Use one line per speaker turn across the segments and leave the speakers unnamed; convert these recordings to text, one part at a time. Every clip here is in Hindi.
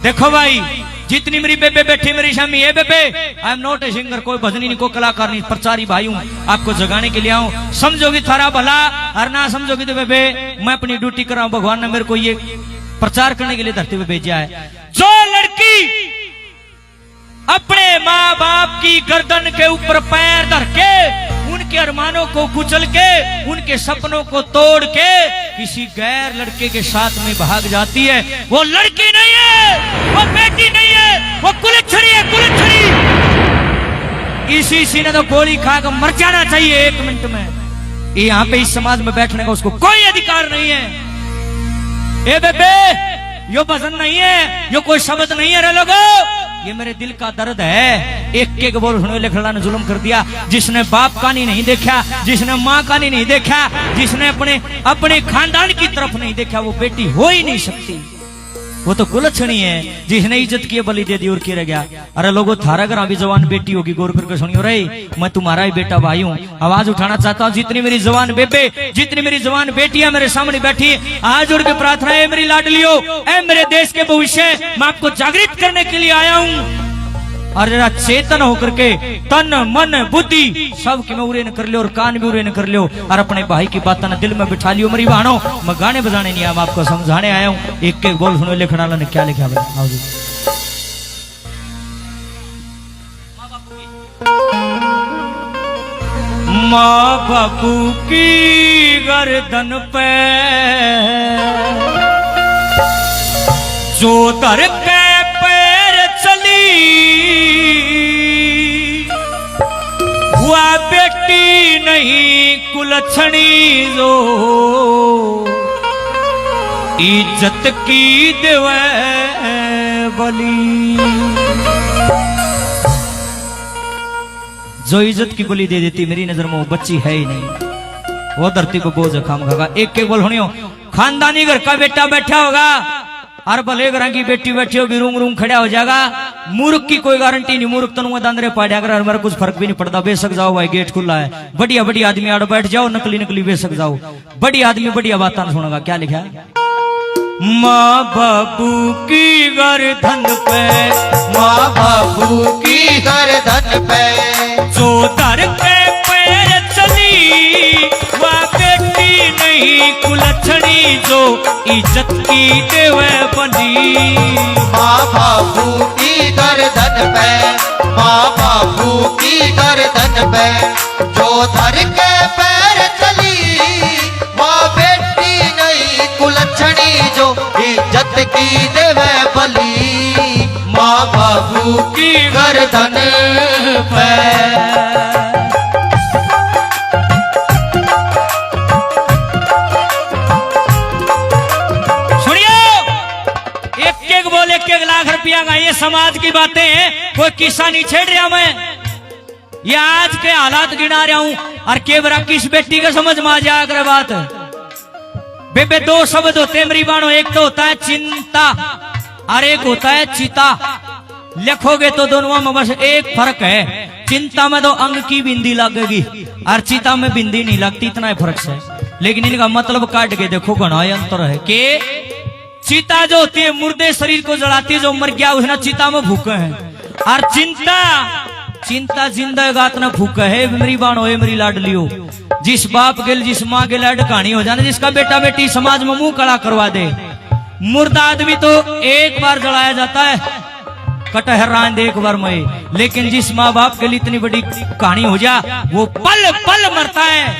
देखो भाई, जितनी मेरी बेबे बैठी मेरी शामी है बेबे, I am not a singer, कोई भजनी नहीं, कोई कलाकार नहीं, प्रचारी भाई हूँ, आपको जगाने के लिए आऊं। समझोगी थारा भला और ना समझोगी तो बेबे मैं अपनी ड्यूटी कर रहा हूं। भगवान ने मेरे को ये प्रचार करने के लिए धरती पे भेजा है। जो लड़की अपने माँ बाप की गर्दन के ऊपर पैर धर के, उनके अरमानों को कुचल के, उनके सपनों को तोड़ के किसी गैर लड़के के साथ में भाग जाती है, वो लड़की नहीं है, वो बेटी नहीं है, वो कुलच्छड़ी है, कुलच्छड़ी। इसी ने तो गोली खाकर मर जाना चाहिए 1 मिनट में। यहाँ पे इस समाज में बैठने का उसको कोई अधिकार नहीं है। ए बेबे, यो भजन नहीं है, यो कोई शब्द नहीं है रे लोगों, ये मेरे दिल का दर्द है। एक बोल सुनो, लिखला ने जुल्म कर दिया। जिसने बाप का नहीं देखा, जिसने माँ का नहीं देखा, जिसने अपने खानदान की तरफ नहीं देखा, वो बेटी हो ही नहीं सकती। वो तो कुलच्छणी है। जिसने इज्जत की बलि दे दी और किया गया। अरे लोगों, थारा घर अभी जवान बेटी होगी, गौर करके सुनियो रे, मैं तुम्हारा ही बेटा भाई हूँ। आवाज उठाना चाहता हूँ, जितनी मेरी जवान बेबे, जितनी मेरी जवान बेटियां मेरे सामने बैठी, आज जोड़ के प्रार्थना है मेरी लाडलियों, ऐ मेरे देश के भविष्य, मैं आपको जागृत करने के लिए आया हूँ। और जरा चेतन होकर के तन मन बुद्धि सब की मैं उरे न कर लियो और कान भी उरे न कर लियो और अपने भाई की बात ना दिल में बिठा लियो। मेरी बहनों, मैं गाने बजाने नहीं आया, मैं आपको समझाने आया हूँ। एक एक बोल सुनो, लिखने वाला ने क्या लिखा है। आओ जी। माँ बापू की गर्दन पे जो दर के पैर चली, हुआ बेटी नहीं कुलच्छणी जो इज्जत की देवे बलि। जो इज्जत की बलि दे देती, मेरी नजर में वो बच्ची है ही नहीं, वो धरती को बोझ खाम खागा। एक एक बोल सुनियो, खानदानी घर का बेटा बैठा होगा और भले घर की बेटी बैठी होगी, रूम रूम खड़ा हो जाएगा। मूर्ख की कोई गारंटी नहीं, मूर्ख तनु दांदरे पाड़िया कर, हमारा कुछ फर्क भी नहीं पड़ता। बेशक जाओ भाई, गेट खुला है, बढ़िया बढ़िया आदमी आड़ बैठ जाओ, नकली नकली बेशक जाओ, बढ़िया आदमी बढ़िया बात सुनेगा। क्या लिखा है? माँ बापू की गर्दन पे,
माँ बापू की गर्दन पे
जो दर के पैर चली, वह बेटी नहीं कुलच्छणी जो इज्जत की देवे बली।
माँ बापू की गर्दन पे, माँ बापू की गर्दन पे जो दर के पैर चली, माँ बेटी नहीं कुलच्छणी जो इज्जत की देवे बली। माँ बापू की गर्दन पे।
एक लाख रुपया का, ये समाज की बातें हैं, कोई किस्सा नहीं छेड़ रहा मैं, ये आज के हालात गिना रहा हूं। और केवरा किस बेटी का समझ में आ जाया करे बात। बेबे, 2 शब्द होते हैं मेरी बाणों, एक तो होता है चिंता और एक होता है चिता। लिखोगे तो दोनों में बस एक फर्क है, चिंता में तो अंग की बिंदी लगेगी और चिता में बिंदी नहीं लगती, इतना ही फर्क है। लेकिन इनका मतलब काट के देखो, घना अंतर है कि चिता जो होती है मुर्दे शरीर को जलाती है, जो मर गया उसने चिता में भूखे हैं, और चिंता जिंदगात ना भूखे है। मेरी बाणो है, मेरी लाडलियो, जिस बाप के जिस माँ के लाड कहानी हो जाने, जिसका बेटा बेटी समाज में मुंह कड़ा करवा दे। मुर्दा आदमी तो एक बार जलाया जाता है, कटहरान एक बार में, लेकिन जिस माँ बाप के लिए इतनी बड़ी कहानी हो जा, वो पल पल मरता है,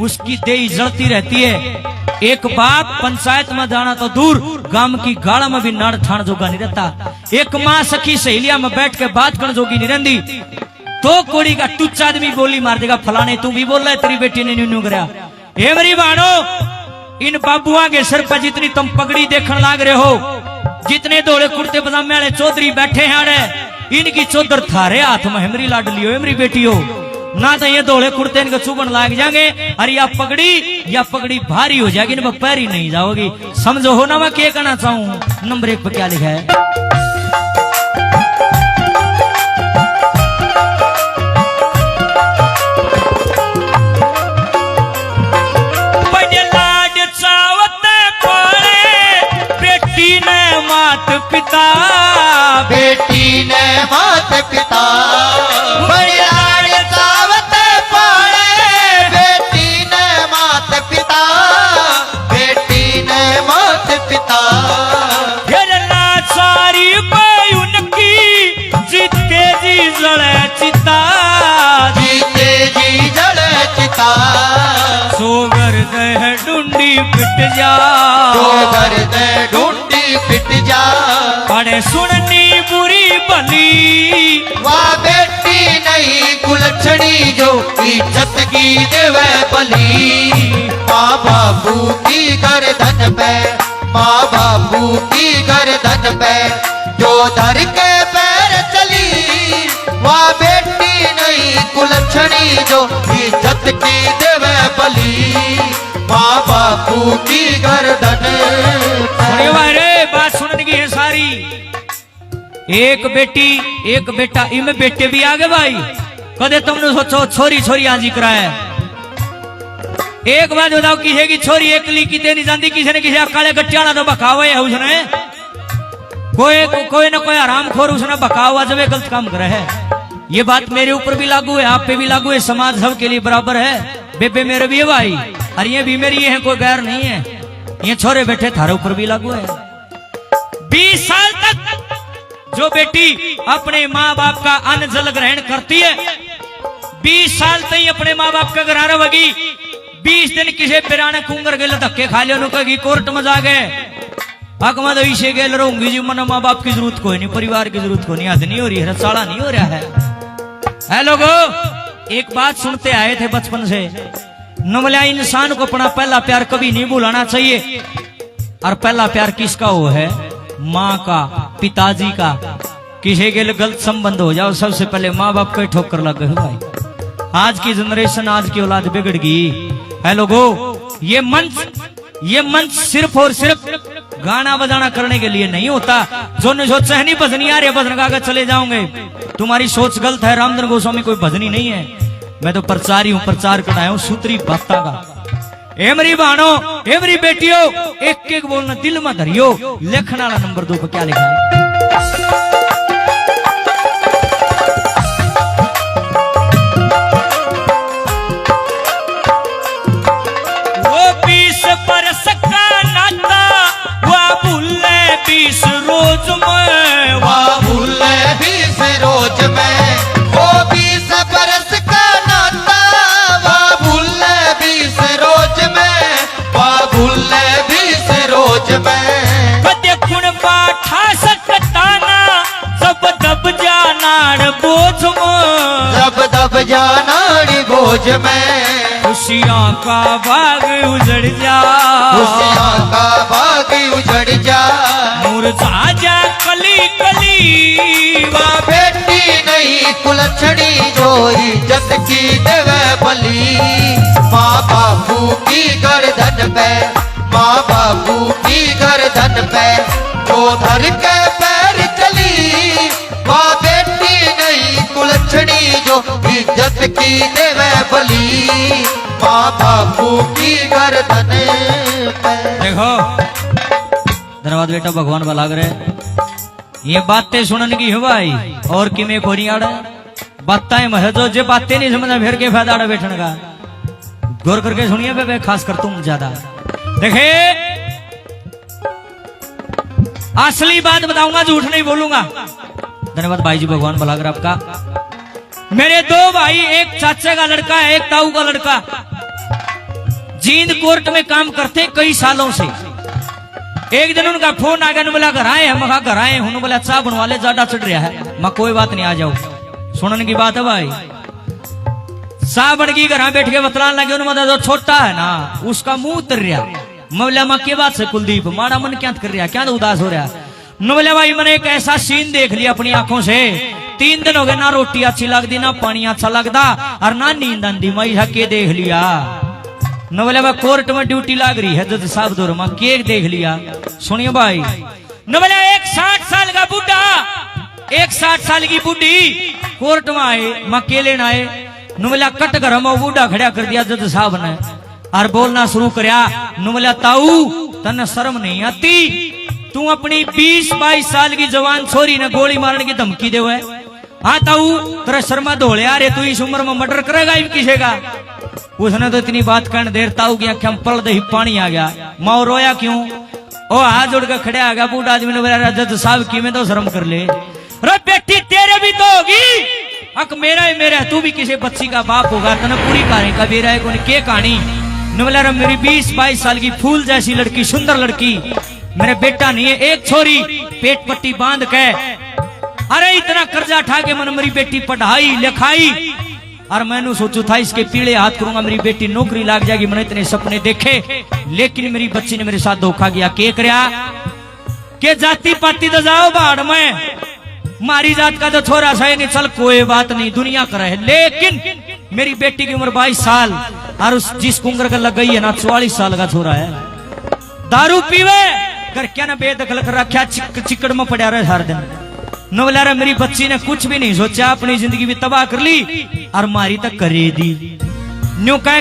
उसकी देह जलती रहती है। एक बाप पंचायत में जाना तो दूर, गांव की गाड़ा में भी नाड़ ठाण जोगा नहीं रहता। एक माँ सखी सहेलिया में बैठ के बात करने जोगी नहीं रहती। तो कोड़ी का टुच्च आदमी बोली मार देगा, फलाने तू भी बोल रहा है, तेरी बेटी ने न्यू करा। हे मेरी बहनों, इन बाबुआ के सिर पर जितनी तुम पगड़ी देखने लाग रहे हो, जितने धोले कुर्ते पजामे वाले चौधरी बैठे हैं, इनकी चौधर थारे हाथ में है मेरी लाडली हो, मेरी बेटी हो ना। तो ये धोले कुर्ते इनके चुभन लाग जाएंगे, और या पगड़ी भारी हो जाएगी, इन पैर ही नहीं जाओगी। समझो हो ना मैं क्या कहना चाहूं। नंबर 1 पर क्या लिखा है? पिता
मात पिता बड़ी लाड़ सावत पाले बेटी ने मात पिता बेटी ने मात पिता
घेरना सारी पे उनकी जीते जी जड़े चिता
जीते जी जड़ चिता
सोगर दह डूंडी पिट जा
तो घर दे ढूंढी पिट जा
पड़े सुननी बुरी भली
वाह बेटी नहीं कुलछड़ी जो इज्जत की देवे बली माँ बापू की गर्दन पे माँ बापू की गर्दन पे जो धर के पैर चली वाह बेटी नहीं कुलछड़ी जो इज्जत की देवे बली माँ बापू की गर्दन
अरे भाई रे बात सुनने की है सारी एक बेटी एक बेटा इनमें बेटे भी आ गए भाई कदे तुमने सोचो छोरी छोरी आजी कराया एक बात बताओ किसी की छोरी एकली की नहीं जानती किसी ने किसी काले गट्टियाना तो बकावा है उसने कोई ना कोई आराम खोर उसने बकावा जब गलत काम करे है ये बात मेरे ऊपर भी लागू है आप पे भी लागू है समाज सबके लिए बराबर है बेबे मेरे भी है भाई और ये भी मेरी है कोई गैर नहीं है ये छोरे बैठे थारे ऊपर भी लागू है 20 साल तक जो बेटी अपने माँ बाप का अन्न जल ग्रहण करती है 20 साल तक अपने माँ बाप का घर रहेगी 20 दिन किसी पिराने कुंगर गए धक्के खा लिया कहेगी कोर्ट में जा गए हक मैं तो इसे गेल रहूंगी जी मन माँ बाप की जरूरत कोई नहीं परिवार की जरूरत कोई नहीं आज नहीं हो रही है रसाड़ा नहीं हो रहा है लोगो एक बात सुनते आए थे बचपन से नमल्या इंसान को अपना पहला प्यार कभी नहीं भुलाना चाहिए और पहला प्यार किसका वो है माँ का पिताजी का किसी के लिए गलत संबंध हो जाओ सबसे पहले माँ बाप को ही ठोकर लग गए भाई आज की जनरेशन आज की औलाद बिगड़ गई है लोगो ये मंच सिर्फ और सिर्फ गाना बजाना करने के लिए नहीं होता जो ने सोचा है नहीं भजनी आ रही है भजन गा चले जाओगे तुम्हारी सोच गलत है रामधन गोस्वामी कोई भजनी नहीं है मैं तो प्रचारी हूँ प्रचार कराया हूँ सूत्री भक्ता का एमरी बहनों एमरी बेटियों एक एक बोलना दिल में धरियो लेखन वाला नंबर 2 पर क्या लिखा है वो 20 बरस का नाता वह भूले 20 रोज में
वाह भूले 20 रोज में वो 20 बरस का नाता वाह भूले 20 रोज में वाह भूले 20 रोज में
कदे खुण बाठा सकताना सब दब जाना बोझ में
जब दब जाना बोझ में
खुशियां का बाग उजड़ जा
खुशियां का बाग उजड़ जा
मुरझा जा कली कली
वाह बेटी नहीं कुलछड़ी जो इज्जत की देवे बली माँ बापू की गर्दन पे माँ बापू की गर्दन पे जो धर के पैर चली वाह बेटी नहीं कुलछड़ी जो इज्जत की देवे बली माँ बापू की गर्दन पे
देखो धन्यवाद बेटा भगवान बलाग रहे ये बातें सुनने की है भाई और कि मैं कोई आड़ा बातें महजो जो बातें नहीं समझा फिर के फायदा आड़ा बैठने का गौर करके सुनिए बे खास कर तुम ज्यादा देखे असली बात बताऊंगा झूठ नहीं बोलूंगा धन्यवाद भाई जी भगवान बलागर आपका मेरे 2 भाई एक चाचे का लड़का है एक ताऊ का लड़का जींद कोर्ट में काम करते कई सालों से एक दिन उनका फोन आ गया बोला घर आए हम घर आए उन्होंने बोला चाह बनवा ले ज्यादा चढ़ रहा है मैं कोई बात नहीं आ जाओ सुनने की बात है भाई चाह बन गई घर बैठ के बतलाने लगे उन्होंने जो छोटा है ना उसका मुंह उतर रहा मैं बोला माँ के बात से कुलदीप मारा मन क्या कर रहा क्या उदास हो रहा न बोला भाई मैंने एक ऐसा सीन देख लिया अपनी आंखों से 3 दिन हो गए ना रोटी अच्छी लगती ना पानी अच्छा लगता और ना नींद आंदी मैं के देख लिया न बोले भाई कोर्ट में ड्यूटी लग रही है जज साहब दो मां केक देख लिया सुनिए भाई न बोले एक 60 साल का बुढ़ा एक 60 साल की बुढ़ी कोर्ट में आए मां के लेने आए न बोला कट घर में बूढ़ा खड़ा कर दिया जज साहब ने और बोलना शुरू करया न बोला ताऊ तने शर्म नहीं आती तू अपनी 20-22 साल की जवान छोरी ने गोली मारने की धमकी दे आता हूँ तेरा शर्मा धोले आ रे, तू इस उम्र में मर्डर करेगा ही किसेगा। उसने तो इतनी बात करने देर ताऊ की आंखें पल दे ही पानी आ गया। माँ रोया क्यों? ओ हाथ जोड़ के खड़े आ गया। बूढ़ा आदमी ने बोला जज साहब की में तो शर्म कर ले। रे बेटी तेरे भी तो होगी, अक मेरा ही मेरा, तू भी किसी बच्ची का बाप होगा, तने पूरी कहानी का बेरा है कोई के कहानी। ने बोला रे मेरी 20-22 साल की फूल जैसी लड़की, सुंदर लड़की, मेरे बेटा नहीं है, एक छोरी पेट पट्टी बांध के, अरे इतना कर्जा उठा के मन मेरी बेटी पढ़ाई लिखाई, और मैंने सोचू था इसके पीड़े हाथ करूंगा मेरी बेटी नौकरी लाग जाएगी, मैंने इतने सपने देखे, लेकिन मेरी बच्ची ने मेरे साथ धोखा किया। के करया के जाति पाती तो जाओ बाढ़ में, मारी जात का तो छोरा सही नहीं, चल कोई बात नहीं दुनिया करे, लेकिन मेरी बेटी की उम्र 22 साल और उस जिस कुंगर का लग गई है ना 44 साल का छोरा है, दारू पीवे कर क्या ना बेदखल कर रखा, चिकड़ में पड़ा रहे हर दिन। नवलारा मेरी बच्ची ने कुछ भी नहीं सोचा, अपनी जिंदगी भी तबाह कर ली और मारी तक करे दी। न्यू कहे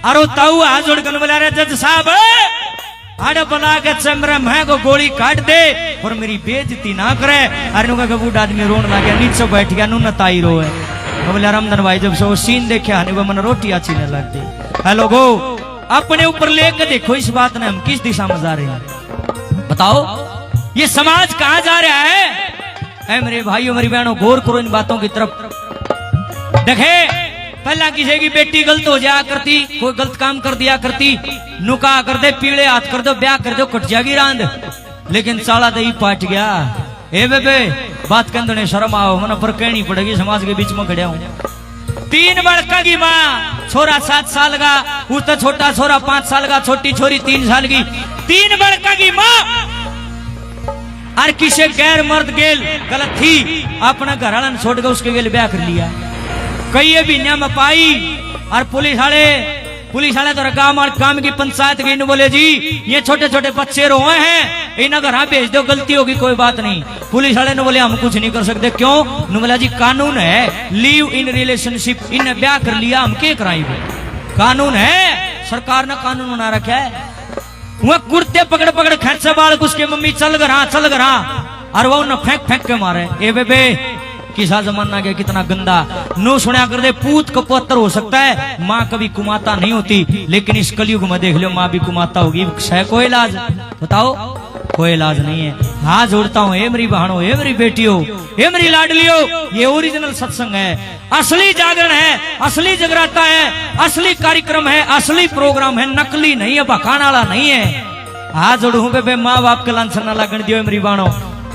अरे ताऊ हाथ जोड़ कर बोला रे जज साहब आड़े बना के चमरे मैं को गोली काट दे और मेरी बेइज्जती ना करे। अरे नु का बूढ़ा आदमी रोन लग गया, नीचे बैठ गया, नु नताई रोए। बोला रामधन भाई जब से वो सीन देखा हने वो मन रोटी अच्छी न लग गई। हेलो गो अपने ऊपर लेके देखो इस बात ने हम किस दिशा में जा रहे हैं, बताओ ये समाज कहाँ जा रहा है? ऐ मेरे भाइयों मेरी बहनों गौर करो इन बातों की तरफ। देखे पहला किसी की बेटी गलत हो जाया करती, कोई गलत काम कर दिया करती, नुका कर दे पीड़े हाथ कर दो ब्याह कर दो कट जाएगी रांद, लेकिन साला दही पाट गया। ए बेबे बात के अंदर शर्म आओ, मन पर कहनी पड़ेगी, समाज के बीच में खड़े हूं। 3 लड़का की माँ, छोरा 7 साल का, उसका छोटा छोरा 5 साल का, छोटी छोरी 3 साल की, 3 लड़का की माँ और किसे गैर मर्द गेल गलत थी, अपना घर वाला छोड़ के उसके गेल ब्याह कर लिया। कई भी में पाई और पुलिस वाले तो गांव काम की पंचायत गई ने बोले जी ये छोटे छोटे बच्चे रोए हैं, इन्हें घर भेज दो, गलती होगी कोई बात नहीं। पुलिस वाले ने बोले हम कुछ नहीं कर सकते। क्यों? ने बोला जी कानून है, लिव इन रिलेशनशिप, इन्हें ब्याह कर लिया हम क्या कराएंगे, कानून है, सरकार ने कानून बना रखा है। वह कुर्ते पकड़ पकड़ खेच बाल उसके मम्मी चल गरा और वो न फेंक फेंक के मारे। ए बेबे किसा जमाना गया कितना गंदा, नो सुना कर दे पूत कपोतर हो सकता है, माँ कभी कुमाता नहीं होती, लेकिन इस कलयुग में देख लो माँ भी कुमाता होगी, कोई इलाज बताओ? कोई इलाज नहीं है। हाँ जोड़ता हूँ ए मेरी बहनों, ए मेरी बेटियों, ए मेरी लाडलियों, ये ओरिजिनल सत्संग है, असली जागरण है, असली जगराता है, असली कार्यक्रम है, असली प्रोग्राम है, नकली नहीं है, बखाना वाला नहीं है। हाँ जोड़ू पे माँ बाप के लांछन ना लगन दियो मेरी बहनों।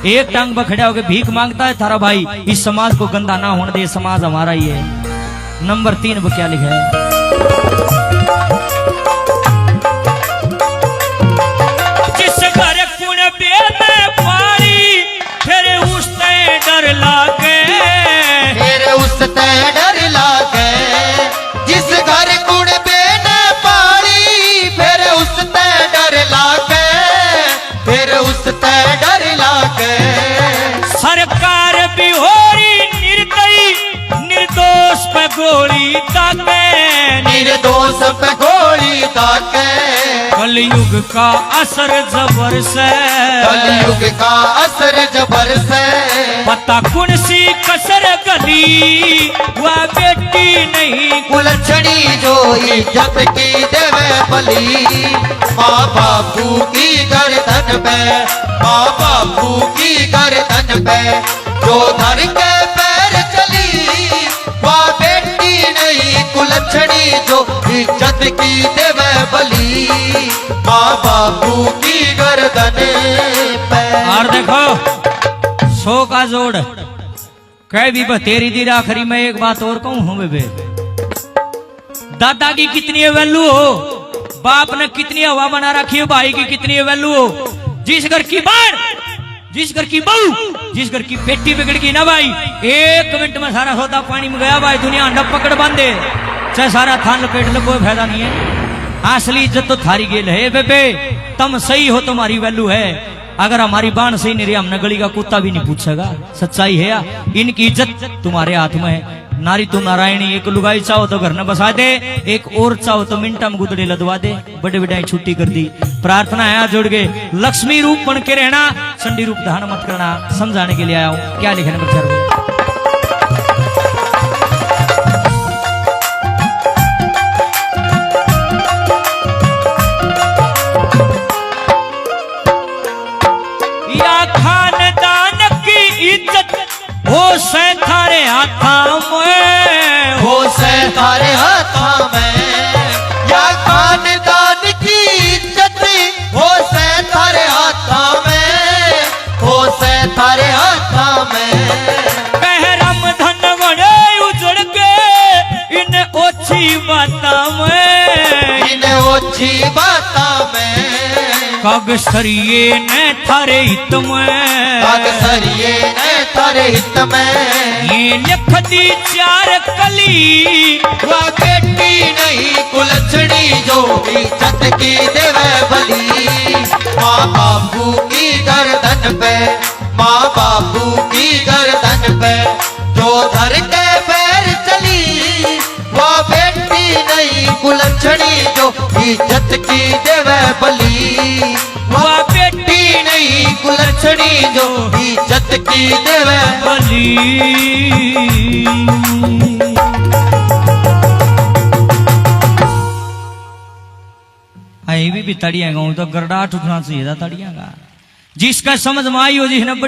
एक टांग पर खड़ा होकर भीख मांगता है थारा भाई, इस समाज को गंदा ना होने दे, समाज हमारा ही है। नंबर 3 पर क्या लिखा है? जिस घर कुण में पानी फिर उसते डर लागे,
फिर उसते डर लागे, जिस घर कुण में पानी फिर उसते डर लागे, फिर उसते डर लागे।
सरकार भी हो रही निर्दयी, निर्दोष पे गोली दागे,
निर्दोष पे गोली दागे।
कलयुग का असर जबर से,
कलयुग का असर जबर से,
पता कौन सी कसर गली वह बेटी नहीं,
उलझनी जो इज्जत की देवे बली, माँ बापू की गर्दन पे, माँ बापू की गर्दन पे जो धर के पैर चली, वह बेटी नहीं कुलछड़ी जो इज्जत की देवे बली, माँ बापू की गर्दन पे।
और देखो 100 का जोड़ कह भी बतेरी दी आखिरी में एक बात और कहूं हूं बेबे, दादा की कितनी वैल्यू हो, बाप ने कितनी हवा बना रखी हो, भाई की कितनी वैल्यू हो, जिस घर की बार, जिस घर की बहू, जिस घर की बेटी बिगड़ गई ना भाई, 1 मिनट में सारा सौदा पानी में गया भाई, दुनिया अंडा पकड़ बांधे, चाहे सारा थान लपेट लो, कोई फायदा नहीं है। असली इज्जत तो थारी गेल है बेबे, तुम सही हो तुम्हारी वैल्यू है, अगर हमारी बाण सही नहीं रही हमने गली का कुत्ता भी नहीं पूछेगा, सच्चाई है। इनकी इज्जत तुम्हारे हाथ में है। नारी तो नारायणी, एक लुगाई चाहो तो घर न बसा दे, एक और चाहो तो मिनटा में गुदड़े लदवा दे, बड़े बड़े छुट्टी कर दी। प्रार्थना है जुड़ गए, लक्ष्मी रूप बन के रहना, संडी रूप धारण मत करना, समझाने के लिए आया हूँ। क्या लिखे नंबर 4?
थारे हाथा में।
कह राम धन बड़े उजड़ के इन ओछी बाता में,
इन ओछी बाता में।
कागसरिये ने थारे हित में,
कागसरिये ने थारे हित में।
ये लिख दी चार कली,
वह बेटी नहीं कुलछड़ी जो इज्जत की देवे भली। माँ बापू की गर्दन पे, माँ बापू की गर्दन पे जो धर के पैर चली। वह बेटी नहीं कुलछड़ी जो इज्जत की देवे भली। वह बेटी नहीं कुलछड़ी जो इज्जत की देवे
बली। आई भी ताड़ियां गाऊं तो गरडाट उठना चाहिए था ताड़ियां का। जिसका समझ में आई हो जिसने बड़ी